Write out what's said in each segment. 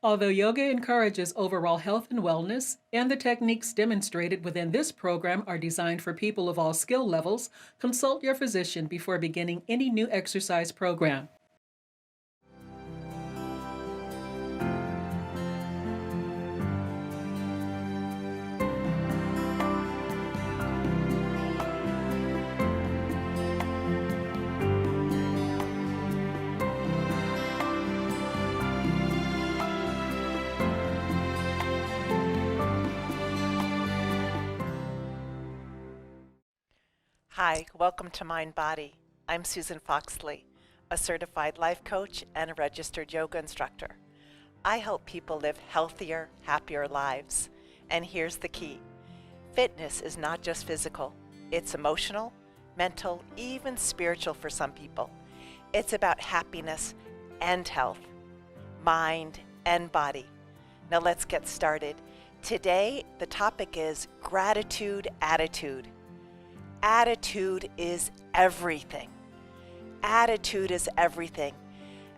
Although yoga encourages overall health and wellness, and the techniques demonstrated within this program are designed for people of all skill levels, consult your physician before beginning any new exercise program. Hi, welcome to Mind Body. I'm Susan Foxley, a certified life coach and a registered yoga instructor. I help people live healthier, happier lives. And here's the key. Fitness is not just physical. It's emotional, mental, even spiritual for some people. It's about happiness and health, mind and body. Now let's get started. Today, the topic is gratitude attitude. Attitude is everything. Attitude is everything.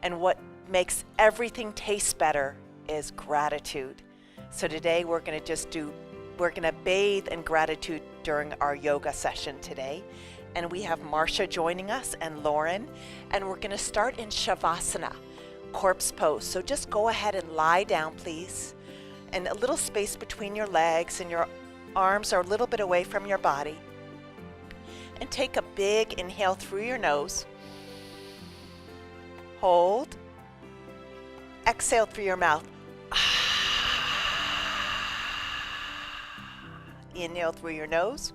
And what makes everything taste better is gratitude. So today we're going to bathe in gratitude during our yoga session today. And we have Marcia joining us and Lauren. And we're going to start in shavasana, corpse pose. So just go ahead and lie down, please. And a little space between your legs, and your arms are a little bit away from your body. And take a big inhale through your nose. Hold. Exhale through your mouth. Inhale through your nose.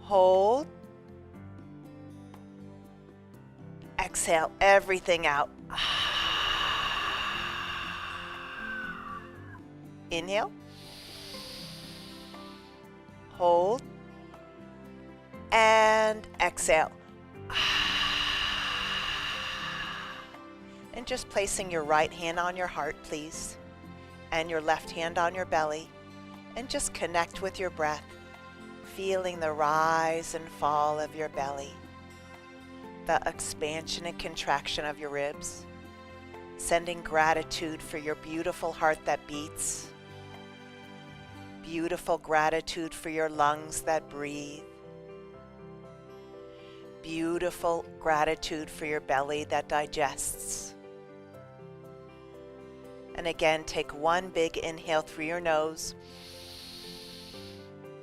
Hold. Exhale everything out. Inhale. Hold. And exhale. And just placing your right hand on your heart, please, and your left hand on your belly, and just connect with your breath, feeling the rise and fall of your belly, the expansion and contraction of your ribs, sending gratitude for your beautiful heart that beats, beautiful gratitude for your lungs that breathe, beautiful gratitude for your belly that digests. And again, take one big inhale through your nose.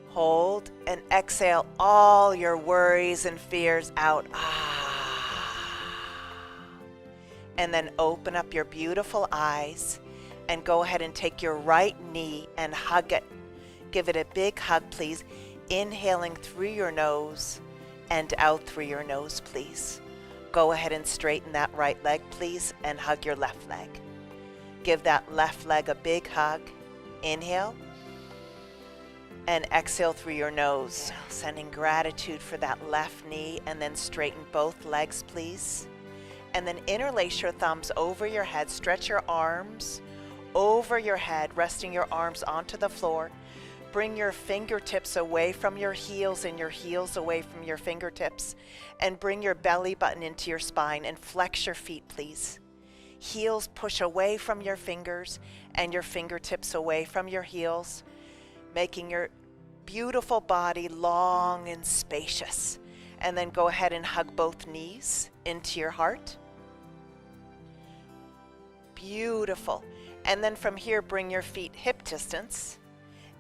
Hold and exhale all your worries and fears out. And then open up your beautiful eyes and go ahead and take your right knee and hug it. Give it a big hug, please. Inhaling through your nose and out through your nose, please. Go ahead and straighten that right leg, please, and hug your left leg. Give that left leg a big hug. Inhale and exhale through your nose, sending gratitude for that left knee, and then straighten both legs, please. And then interlace your thumbs over your head. Stretch your arms over your head, resting your arms onto the floor. Bring your fingertips away from your heels and your heels away from your fingertips, and bring your belly button into your spine and flex your feet, please. Heels push away from your fingers and your fingertips away from your heels, making your beautiful body long and spacious. And then go ahead and hug both knees into your heart. Beautiful. And then from here, bring your feet hip distance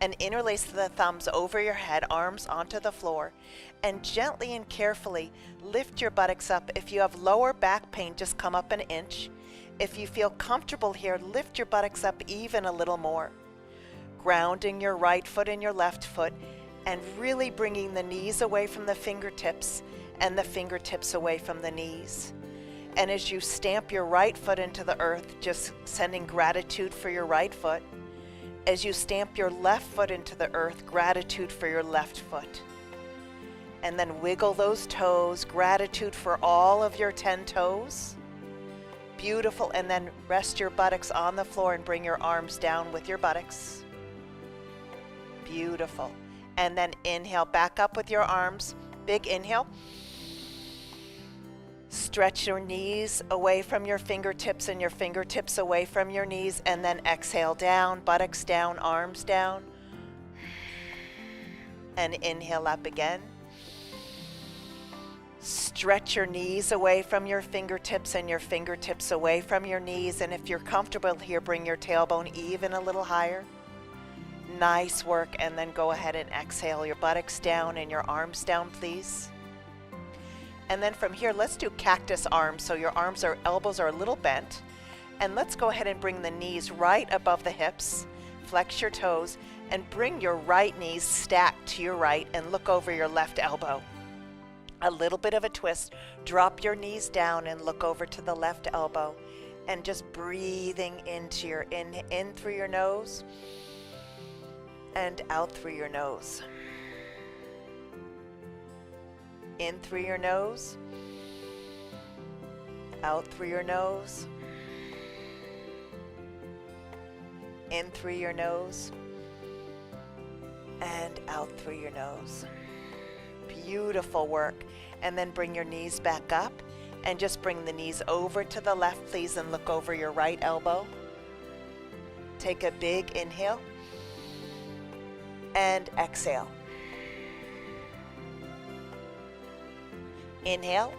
and interlace the thumbs over your head, arms onto the floor, and gently and carefully lift your buttocks up. If you have lower back pain, just come up an inch. If you feel comfortable here, lift your buttocks up even a little more. Grounding your right foot and your left foot, and really bringing the knees away from the fingertips and the fingertips away from the knees. And as you stamp your right foot into the earth, just sending gratitude for your right foot. As you stamp your left foot into the earth, gratitude for your left foot. And then wiggle those toes, gratitude for all of your 10 toes. Beautiful. And then rest your buttocks on the floor and bring your arms down with your buttocks. Beautiful. And then inhale back up with your arms. Big inhale. Stretch your knees away from your fingertips and your fingertips away from your knees, and then exhale down, buttocks down, arms down. And inhale up again. Stretch your knees away from your fingertips and your fingertips away from your knees. And if you're comfortable here, bring your tailbone even a little higher. Nice work. And then go ahead and exhale your buttocks down and your arms down, please. And then from here, let's do cactus arms. So your elbows are a little bent. And let's go ahead and bring the knees right above the hips. Flex your toes and bring your right knees stacked to your right and look over your left elbow. A little bit of a twist. Drop your knees down and look over to the left elbow. And just breathing into your in through your nose and out through your nose. In through your nose, out through your nose, in through your nose, and out through your nose. Beautiful work. And then bring your knees back up and just bring the knees over to the left, please, and look over your right elbow. Take a big inhale and exhale. Inhale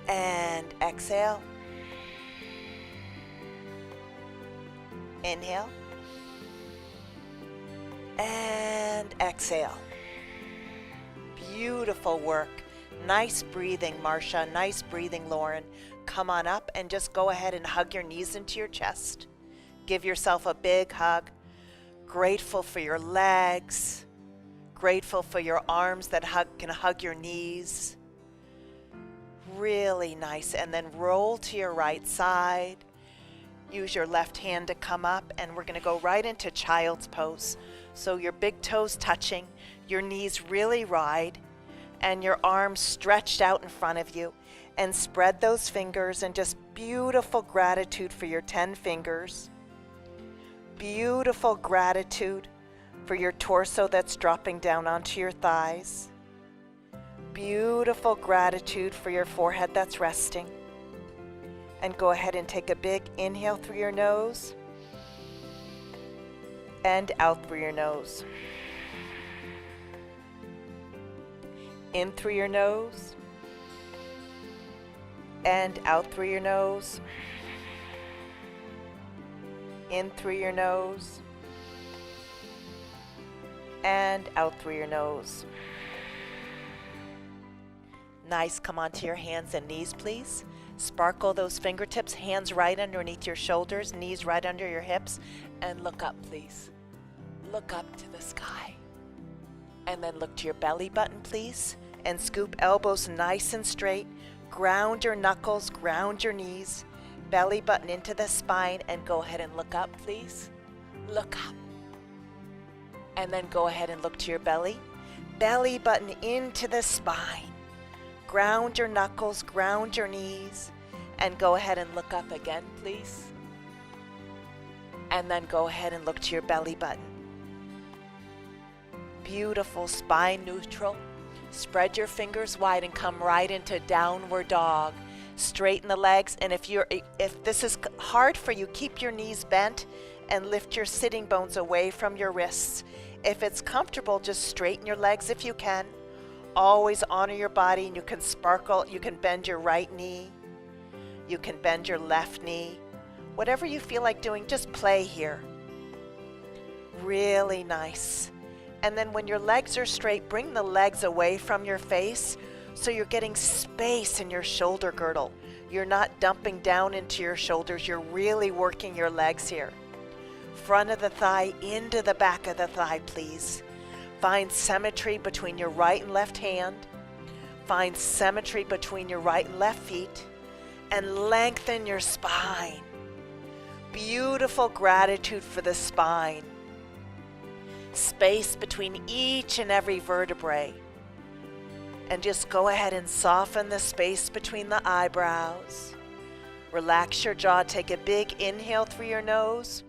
and exhale. Inhale and exhale. Beautiful work. Nice breathing, Marcia. Nice breathing, Lauren. Come on up and just go ahead and hug your knees into your chest. Give yourself a big hug. Grateful for your legs. Grateful for your arms that can hug your knees. Really nice. And then roll to your right side. Use your left hand to come up, and we're going to go right into child's pose. So your big toes touching, your knees really wide, and your arms stretched out in front of you. And spread those fingers, and just beautiful gratitude for your 10 fingers. Beautiful gratitude for your torso that's dropping down onto your thighs. Beautiful gratitude for your forehead that's resting. And go ahead and take a big inhale through your nose and out through your nose. In through your nose and out through your nose. In through your nose and out through your nose. Nice. Come onto your hands and knees, please. Sparkle those fingertips, hands right underneath your shoulders, knees right under your hips, and look up, please. Look up to the sky. And then look to your belly button, please, and scoop elbows nice and straight. Ground your knuckles, ground your knees, belly button into the spine, and go ahead and look up, please. Look up. And then go ahead and look to your belly. Belly button into the spine. Ground your knuckles, ground your knees, and go ahead and look up again, please. And then go ahead and look to your belly button. Beautiful, spine neutral. Spread your fingers wide and come right into downward dog. Straighten the legs, and if this is hard for you, keep your knees bent and lift your sitting bones away from your wrists. If it's comfortable, just straighten your legs if you can. Always honor your body, and you can sparkle. You can bend your right knee. You can bend your left knee. Whatever you feel like doing, just play here. Really nice. And then when your legs are straight, bring the legs away from your face so you're getting space in your shoulder girdle. You're not dumping down into your shoulders. You're really working your legs here. Front of the thigh into the back of the thigh, please. Find symmetry between your right and left hand. Find symmetry between your right and left feet. And lengthen your spine. Beautiful gratitude for the spine. Space between each and every vertebrae. And just go ahead and soften the space between the eyebrows. Relax your jaw. Take a big inhale through your nose.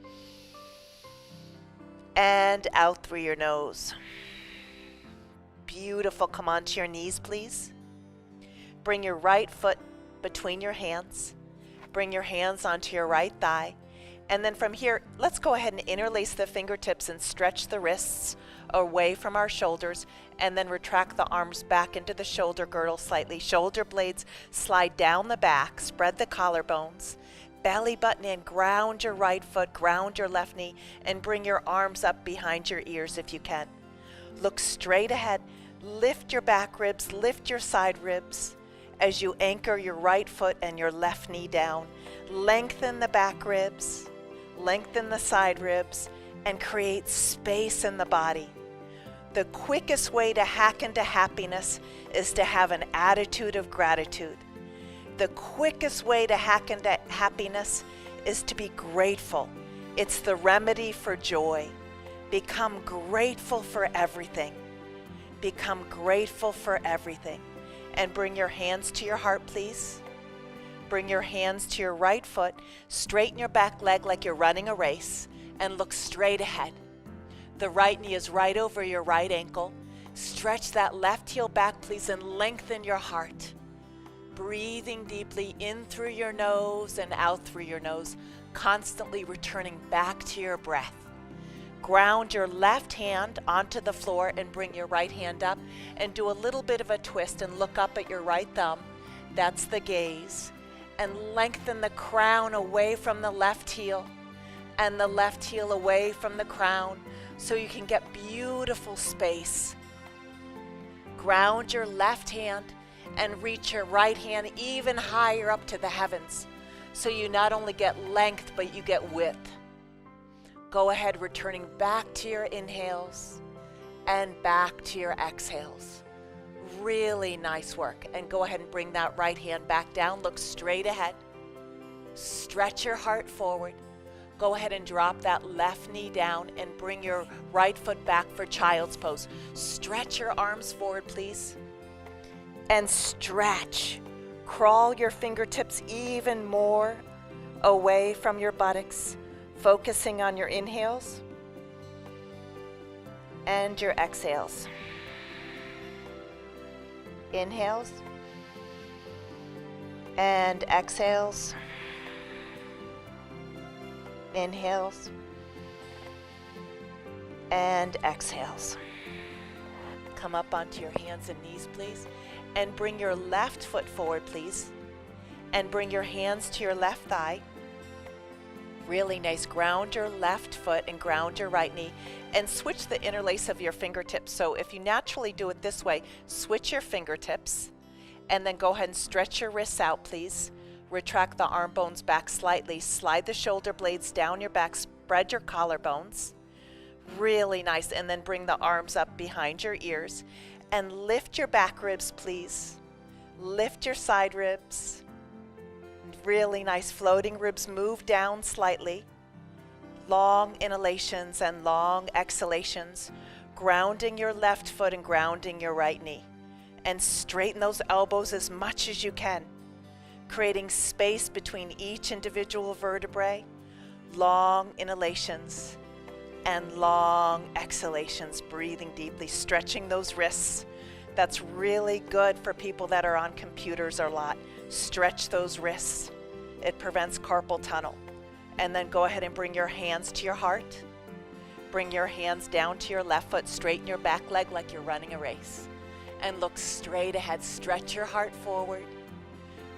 And out through your nose. Beautiful. Come onto your knees, please. Bring your right foot between your hands. Bring your hands onto your right thigh. And then from here, let's go ahead and interlace the fingertips and stretch the wrists away from our shoulders, and then retract the arms back into the shoulder girdle slightly. Shoulder blades slide down the back, spread the collarbones. Belly button in, ground your right foot, ground your left knee, and bring your arms up behind your ears if you can. Look straight ahead, lift your back ribs, lift your side ribs as you anchor your right foot and your left knee down. Lengthen the back ribs, lengthen the side ribs, and create space in the body. The quickest way to hack into happiness is to have an attitude of gratitude. The quickest way to hack into happiness is to be grateful. It's the remedy for joy. Become grateful for everything. Become grateful for everything. And bring your hands to your heart, please. Bring your hands to your right foot. Straighten your back leg like you're running a race, and look straight ahead. The right knee is right over your right ankle. Stretch that left heel back, please, and lengthen your heart. Breathing deeply in through your nose and out through your nose, constantly returning back to your breath. Ground your left hand onto the floor and bring your right hand up, and do a little bit of a twist and look up at your right thumb. That's the gaze. And lengthen the crown away from the left heel, and the left heel away from the crown, so you can get beautiful space. Ground your left hand and reach your right hand even higher up to the heavens, so you not only get length, but you get width. Go ahead, returning back to your inhales and back to your exhales. Really nice work. And go ahead and bring that right hand back down. Look straight ahead. Stretch your heart forward. Go ahead and drop that left knee down and bring your right foot back for child's pose. Stretch your arms forward, please. And stretch. Crawl your fingertips even more away from your buttocks, focusing on your inhales and your exhales. Inhales and exhales. Inhales and exhales. Come up onto your hands and knees, please, and bring your left foot forward, please, and bring your hands to your left thigh. Really nice. Ground your left foot and ground your right knee, and switch the interlace of your fingertips. So if you naturally do it this way, switch your fingertips and then go ahead and stretch your wrists out, please. Retract the arm bones back slightly. Slide the shoulder blades down your back. Spread your collarbones. Really nice. And then bring the arms up behind your ears and lift your back ribs, please. Lift your side ribs. Really nice. Floating ribs move down slightly. Long inhalations and long exhalations. Grounding your left foot and grounding your right knee. And straighten those elbows as much as you can, creating space between each individual vertebrae. Long inhalations and long exhalations, breathing deeply, stretching those wrists. That's really good for people that are on computers a lot. Stretch those wrists. It prevents carpal tunnel. And then go ahead and bring your hands to your heart. Bring your hands down to your left foot. Straighten your back leg like you're running a race. And look straight ahead. Stretch your heart forward.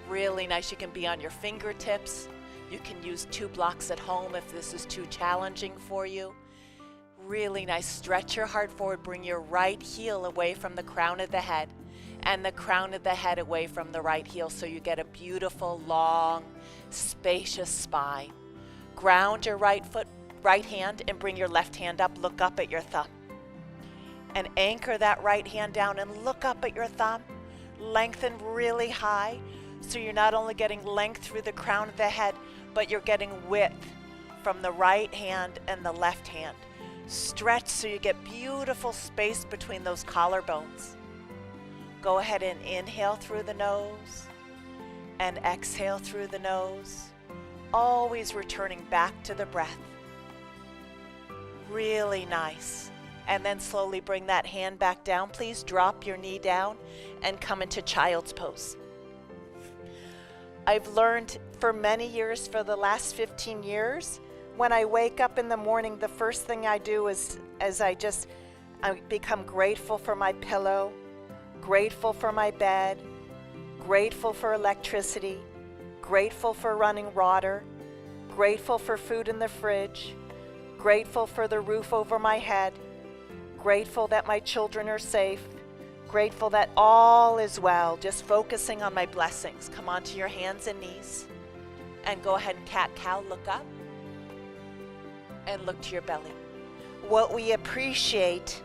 Really nice. You can be on your fingertips. You can use 2 blocks at home if this is too challenging for you. Really nice. Stretch your heart forward. Bring your right heel away from the crown of the head, and the crown of the head away from the right heel, so you get a beautiful, long, spacious spine. Ground your right hand and bring your left hand up. Look up at your thumb. And anchor that right hand down and look up at your thumb. Lengthen really high, so you're not only getting length through the crown of the head, but you're getting width from the right hand and the left hand. Stretch so you get beautiful space between those collarbones. Go ahead and inhale through the nose and exhale through the nose, always returning back to the breath. Really nice. And then slowly bring that hand back down. Please drop your knee down and come into child's pose. I've learned for many years, for the last 15 years, when I wake up in the morning, the first thing I do is I become grateful for my pillow, grateful for my bed, grateful for electricity, grateful for running water, grateful for food in the fridge, grateful for the roof over my head, grateful that my children are safe, grateful that all is well, just focusing on my blessings. Come onto your hands and knees and go ahead and cat-cow, look up and look to your belly. What we appreciate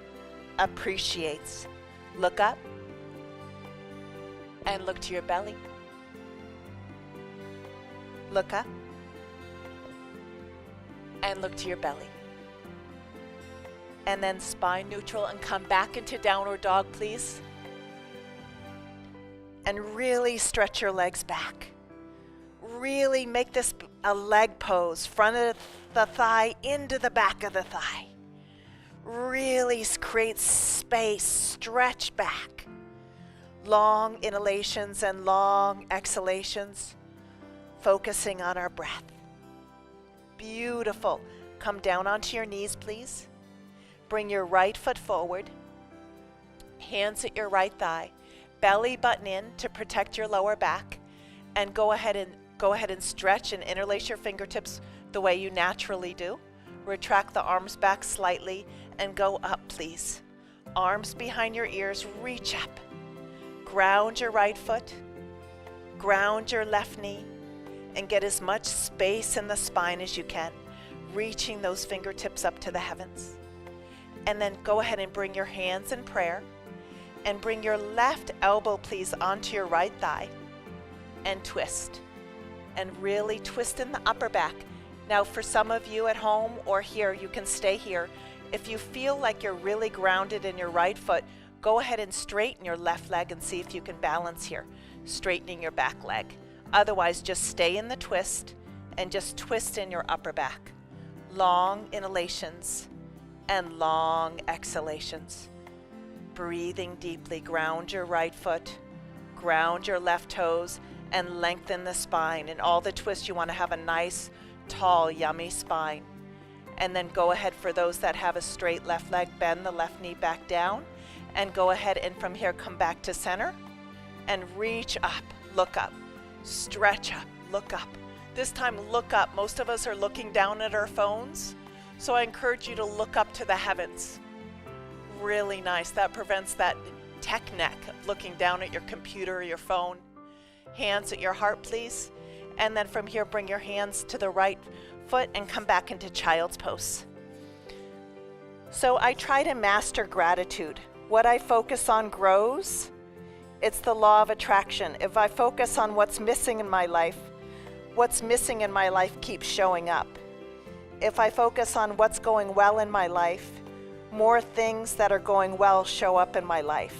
appreciates. Look up and look to your belly. Look up and look to your belly. And then spine neutral and come back into downward dog, please. And really stretch your legs back. Really make this a leg pose, front of the thigh into the back of the thigh. Really create space, stretch back. Long inhalations and long exhalations, focusing on our breath. Beautiful. Come down onto your knees, please. Bring your right foot forward, hands at your right thigh, belly button in to protect your lower back, and go ahead and stretch and interlace your fingertips the way you naturally do. Retract the arms back slightly and go up, please. Arms behind your ears, reach up. Ground your right foot, ground your left knee, and get as much space in the spine as you can, reaching those fingertips up to the heavens. And then go ahead and bring your hands in prayer and bring your left elbow, please, onto your right thigh and twist. And really twist in the upper back. Now, for some of you at home or here, you can stay here. If you feel like you're really grounded in your right foot, go ahead and straighten your left leg and see if you can balance here, straightening your back leg. Otherwise, just stay in the twist and just twist in your upper back. Long inhalations and long exhalations. Breathing deeply, ground your right foot, ground your left toes, and lengthen the spine. In all the twists, you want to have a nice, tall, yummy spine. And then go ahead, for those that have a straight left leg, bend the left knee back down, and go ahead and from here come back to center and reach up, look up, stretch up, look up. This time look up. Most of us are looking down at our phones, so I encourage you to look up to the heavens. Really nice. That prevents that tech neck of looking down at your computer or your phone. Hands at your heart, please. And then from here, bring your hands to the right foot and come back into child's pose. So I try to master gratitude. What I focus on grows. It's the law of attraction. If I focus on what's missing in my life, what's missing in my life keeps showing up. If I focus on what's going well in my life, more things that are going well show up in my life.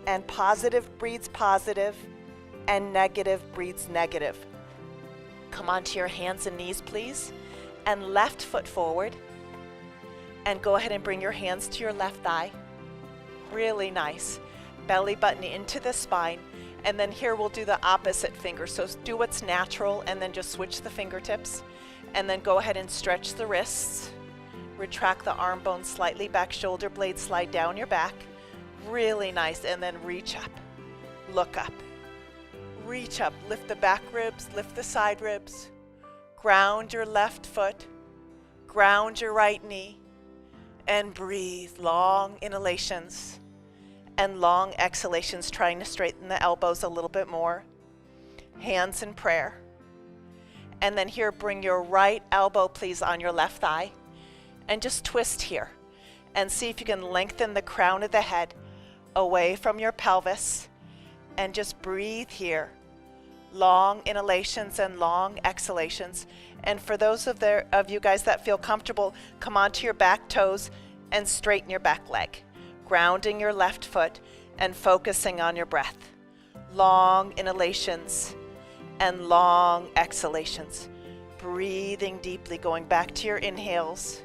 And positive breeds positive, and negative breeds negative. Come onto your hands and knees, please, and left foot forward. And go ahead and bring your hands to your left thigh. Really nice. Belly button into the spine. And then here we'll do the opposite finger. So do what's natural and then just switch the fingertips. And then go ahead and stretch the wrists. Retract the arm bones slightly back, shoulder blades slide down your back. Really nice. And then reach up. Look up. Reach up. Lift the back ribs, lift the side ribs. Ground your left foot. Ground your right knee. And breathe. Long inhalations and long exhalations, trying to straighten the elbows a little bit more. Hands in prayer. And then here, bring your right elbow, please, on your left thigh. And just twist here. And see if you can lengthen the crown of the head away from your pelvis. And just breathe here. Long inhalations and long exhalations. And for those of you guys that feel comfortable, come onto your back toes and straighten your back leg. Grounding your left foot and focusing on your breath. Long inhalations and long exhalations. Breathing deeply, going back to your inhales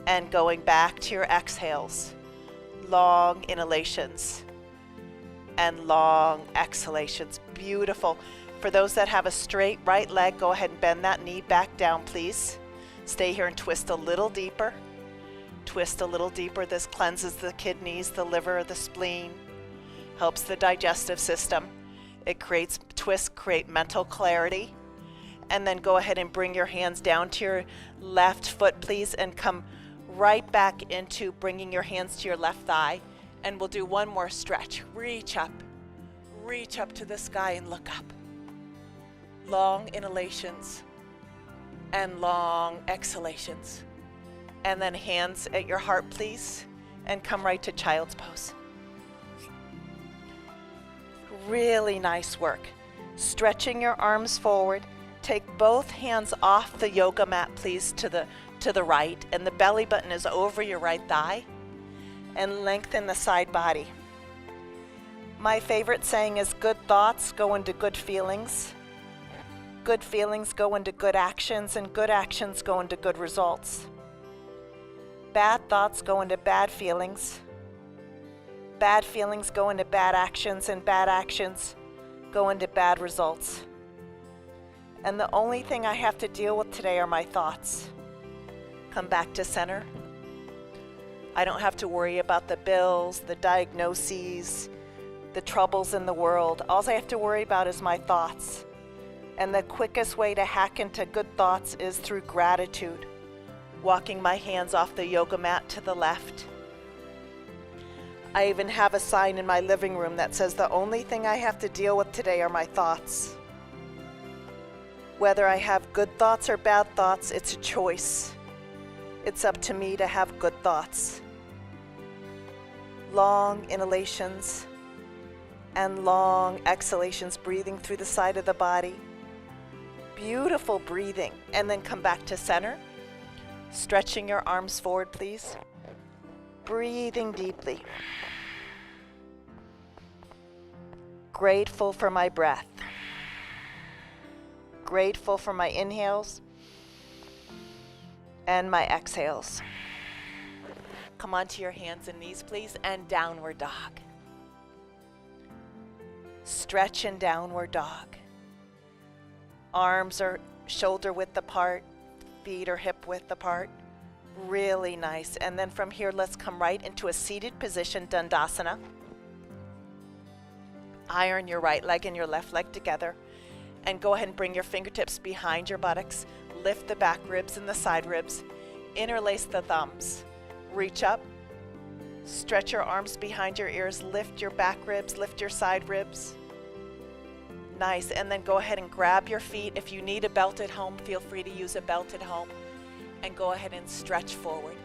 and going back to your exhales. Long inhalations and long exhalations. Beautiful. For those that have a straight right leg, go ahead and bend that knee back down, please. Stay here and twist a little deeper. Twist a little deeper. This cleanses the kidneys, the liver, the spleen, helps the digestive system. It creates twists, create mental clarity. And then go ahead and bring your hands down to your left foot, please, and come right back into bringing your hands to your left thigh. And we'll do one more stretch. Reach up to the sky and look up. Long inhalations and long exhalations. And then hands at your heart, please, and come right to child's pose. Really nice work. Stretching your arms forward. Take both hands off the yoga mat, please, to the right, and the belly button is over your right thigh, and lengthen the side body. My favorite saying is, good thoughts go into good feelings. Good feelings go into good actions, and good actions go into good results. Bad thoughts go into bad feelings. Bad feelings go into bad actions, and bad actions go into bad results. And the only thing I have to deal with today are my thoughts. Come back to center. I don't have to worry about the bills, the diagnoses, the troubles in the world. All I have to worry about is my thoughts. And the quickest way to hack into good thoughts is through gratitude. Walking my hands off the yoga mat to the left. I even have a sign in my living room that says the only thing I have to deal with today are my thoughts. Whether I have good thoughts or bad thoughts, it's a choice. It's up to me to have good thoughts. Long inhalations and long exhalations, breathing through the side of the body. Beautiful breathing. And then come back to center. Stretching your arms forward, please. Breathing deeply. Grateful for my breath. Grateful for my inhales and my exhales. Come onto your hands and knees, please, and downward dog. Stretch in downward dog. Arms are shoulder width apart, feet are hip width apart. Really nice. And then from here, let's come right into a seated position, Dandasana. Iron your right leg and your left leg together. And go ahead and bring your fingertips behind your buttocks. Lift the back ribs and the side ribs. Interlace the thumbs. Reach up. Stretch your arms behind your ears. Lift your back ribs. Lift your side ribs. Nice. And then go ahead and grab your feet. If you need a belt at home, feel free to use a belt at home. And go ahead and stretch forward.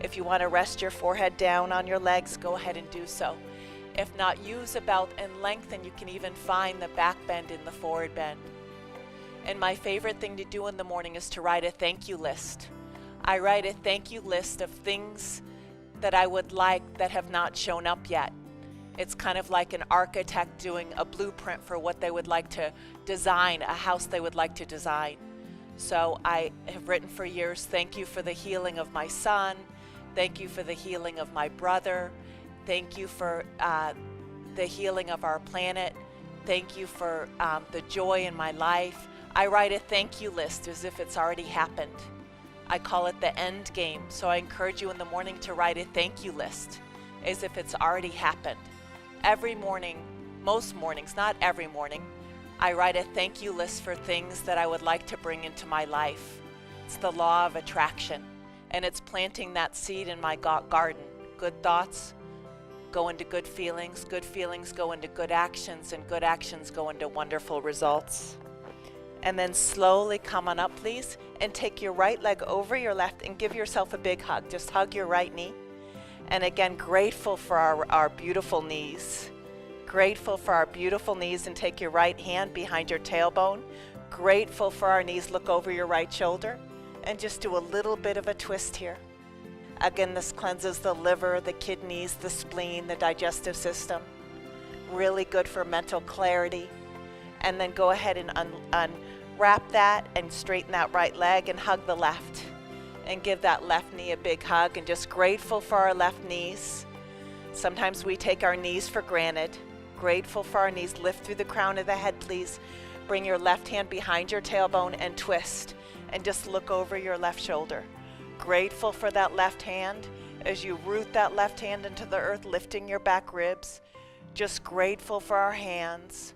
If you want to rest your forehead down on your legs, go ahead and do so. If not, use a belt and lengthen. You can even find the back bend in the forward bend. And my favorite thing to do in the morning is to write a thank you list. I write a thank you list of things that I would like that have not shown up yet. It's kind of like an architect doing a blueprint for what they would like to design, a house they would like to design. So I have written for years, thank you for the healing of my son. Thank you for the healing of my brother. Thank you for the healing of our planet. Thank you for the joy in my life. I write a thank you list as if it's already happened. I call it the end game. So I encourage you in the morning to write a thank you list as if it's already happened. Every morning, most mornings, not every morning, I write a thank you list for things that I would like to bring into my life. It's the law of attraction, and it's planting that seed in my garden. Good thoughts go into good feelings go into good actions, and good actions go into wonderful results. And then slowly come on up, please, and take your right leg over your left and give yourself a big hug. Just hug your right knee. And again, grateful for our beautiful knees. Grateful for our beautiful knees, and take your right hand behind your tailbone. Grateful for our knees. Look over your right shoulder and just do a little bit of a twist here. Again, this cleanses the liver, the kidneys, the spleen, the digestive system. Really good for mental clarity. And then go ahead and unwrap that and straighten that right leg and hug the left. And give that left knee a big hug, and just grateful for our left knees. Sometimes we take our knees for granted. Grateful for our knees. Lift through the crown of the head, please. Bring your left hand behind your tailbone and twist, and just look over your left shoulder. Grateful for that left hand as you root that left hand into the earth, lifting your back ribs. Just grateful for our hands.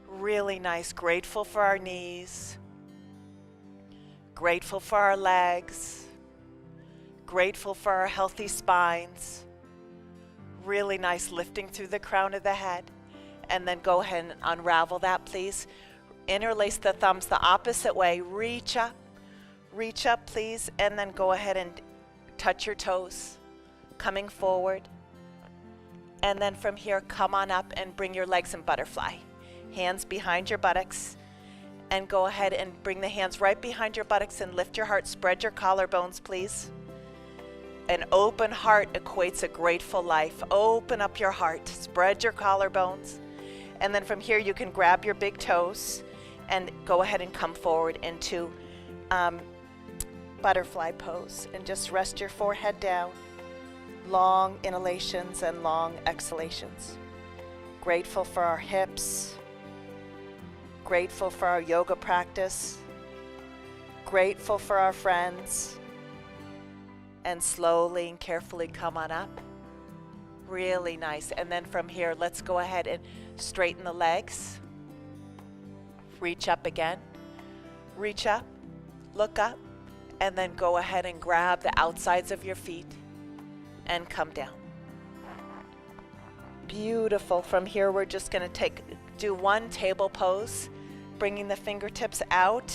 Really nice. Grateful for our knees. Grateful for our legs. Grateful for our healthy spines. Really nice, lifting through the crown of the head. And then go ahead and unravel that, please. Interlace the thumbs the opposite way. Reach up, please. And then go ahead and touch your toes, coming forward. And then from here, come on up and bring your legs in butterfly. Hands behind your buttocks. And go ahead and bring the hands right behind your buttocks and lift your heart. Spread your collarbones, please. An open heart equates a grateful life. Open up your heart. Spread your collarbones. And then from here, you can grab your big toes and go ahead and come forward into butterfly pose. And just rest your forehead down. Long inhalations and long exhalations. Grateful for our hips. Grateful for our yoga practice. Grateful for our friends. And slowly and carefully come on up. Really nice. And then from here, let's go ahead and straighten the legs. Reach up again. Reach up, look up, and then go ahead and grab the outsides of your feet and come down. Beautiful. From here, we're just going to do one table pose, bringing the fingertips out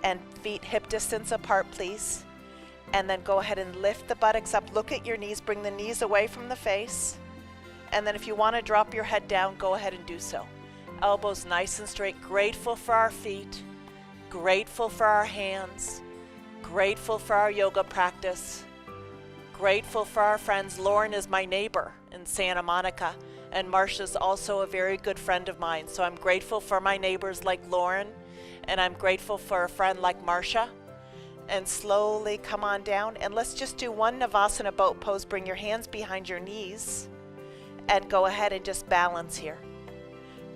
and feet hip distance apart, please. And then go ahead and lift the buttocks up. Look at your knees. Bring the knees away from the face. And then if you want to drop your head down, go ahead and do so. Elbows nice and straight. Grateful for our feet. Grateful for our hands. Grateful for our yoga practice. Grateful for our friends. Lauren is my neighbor in Santa Monica, and Marcia's also a very good friend of mine. So I'm grateful for my neighbors like Lauren, and I'm grateful for a friend like Marcia. And slowly come on down, and let's just do one Navasana boat pose. Bring your hands behind your knees and go ahead and just balance here.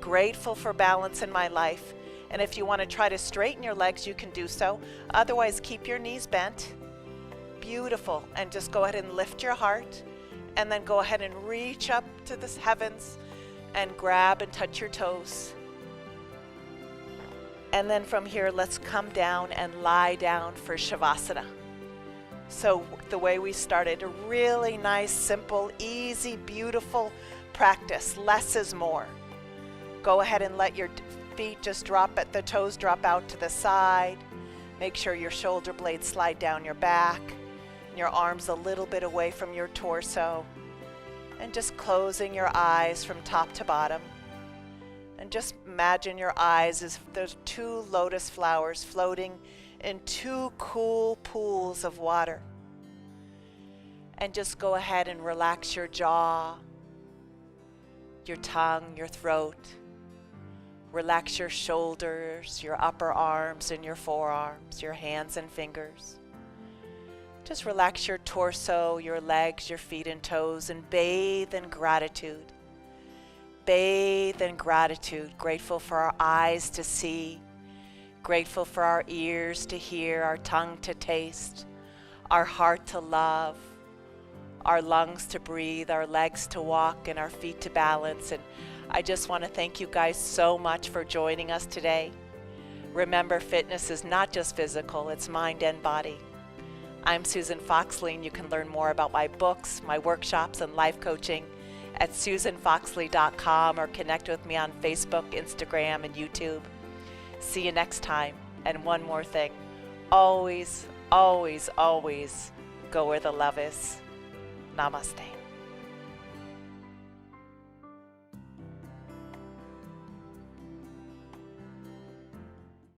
Grateful for balance in my life. And if you want to try to straighten your legs, you can do so. Otherwise, keep your knees bent. Beautiful. And just go ahead and lift your heart, and then go ahead and reach up to the heavens and grab and touch your toes. And then from here, let's come down and lie down for shavasana. So the way we started, a really nice, simple, easy, beautiful practice. Less is more. Go ahead and let your feet just drop at the toes, drop out to the side. Make sure your shoulder blades slide down your back, and your arms a little bit away from your torso. And just closing your eyes from top to bottom. And just imagine your eyes as there's two lotus flowers floating in two cool pools of water. And just go ahead and relax your jaw, your tongue, your throat. Relax your shoulders, your upper arms and your forearms, your hands and fingers. Just relax your torso, your legs, your feet and toes, and bathe in gratitude. Bathe in gratitude, grateful for our eyes to see, grateful for our ears to hear, our tongue to taste, our heart to love, our lungs to breathe, our legs to walk, and our feet to balance. And I just want to thank you guys so much for joining us today. Remember, fitness is not just physical, it's mind and body. I'm Susan Foxley, and you can learn more about my books, my workshops, and life coaching at susanfoxley.com, or connect with me on Facebook, Instagram, and YouTube. See you next time. And one more thing, always, always, always go where the love is. Namaste.